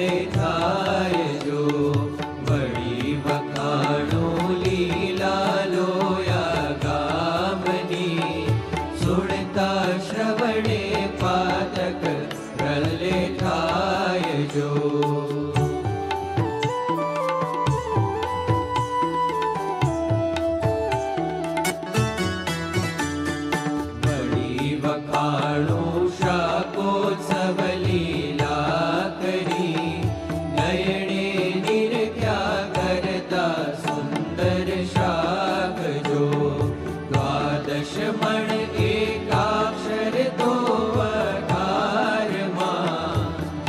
પ્રલે થાય જો વળી વખાણો લીલા લોયા ગામની સુણતા શ્રવણે પાતક પ્રલે થાય જો વખાણો શાકોત્સવ લીલા કરી નયણે નિરખ્યા કરતા સુંદર શાક જો દ્વાદશ મણ એકાક્ષર તો વખારમાં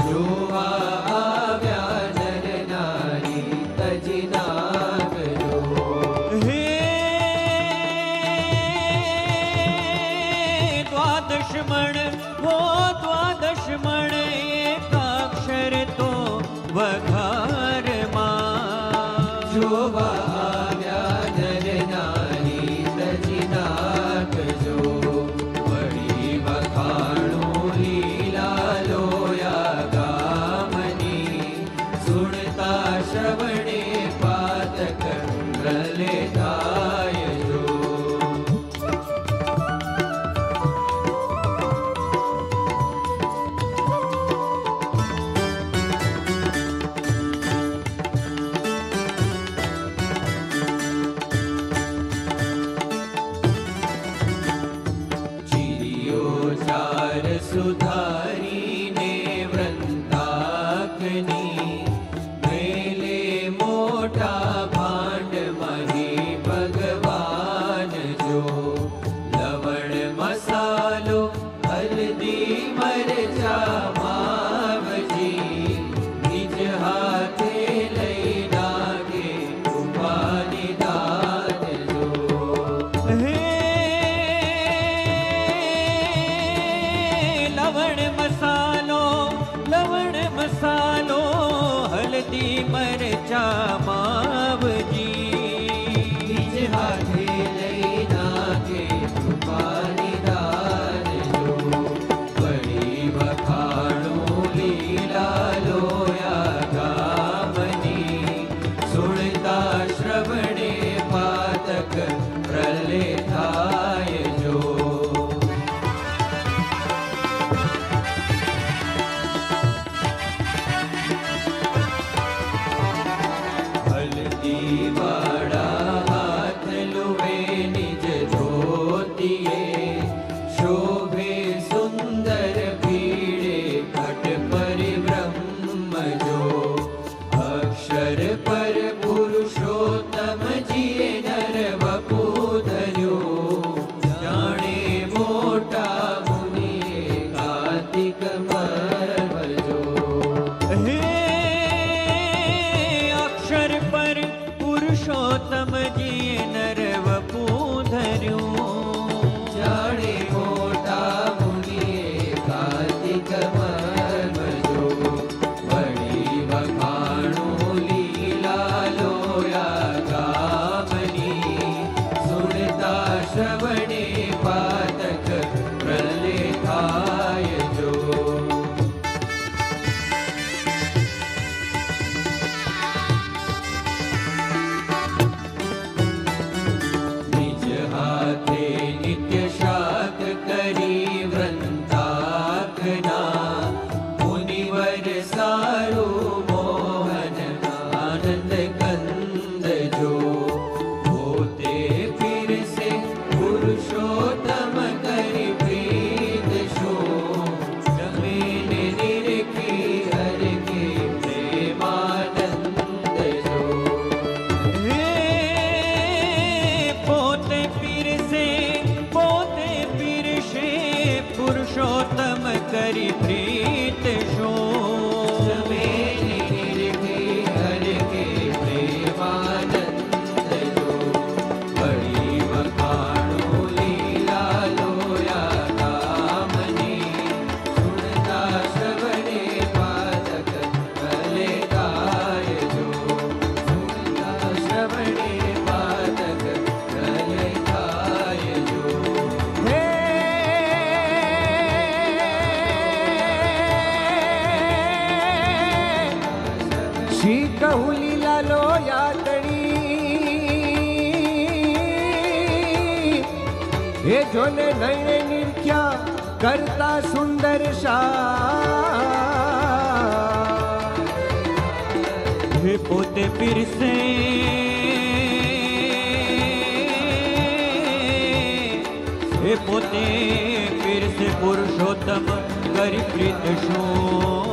જોવા આવ્યા નર નારી તજના કરો દ્વાદશમણ હો દ્વાદશમણ એકાક્ષર તો વઘારમાં જોવા આવ્યા નર નારી તજના જો વળી વખાણો લીલા લોયા ગામની સુણતા શ્રવણે પાતક પ્રલે થાય જો ચાર સુધારીને વૃંદાકની મેલે મોટા ભાંડ મહી ભગવાન જો લવણ મસાલો હલ્દી મરચા માવજી નિજ હાથે લઈ નાગે ઉપાની દાત જો લવણ મસાલો હલ્દી મરચા માવજી નિજ હાથે લઈ નાખે કૃપાની દાન જો વળી વખાણો લીલા લોયા ગામની સુણતા શ્રવણે પાતક પ્રલે થાય જો વાળા હાથ લુવે નિજ ધોતીએ શોભે સુંદર ભીડે ઘટ પરિબ્રહ્મ શ્રી કહું લીલા લો યાતણી હે જોને નયને નિરખ્યા કરતા સુંદર શા હે પોતે પીરસે હે પોતે પીરસે પુરુષોત્તમ કરી પ્રીત શું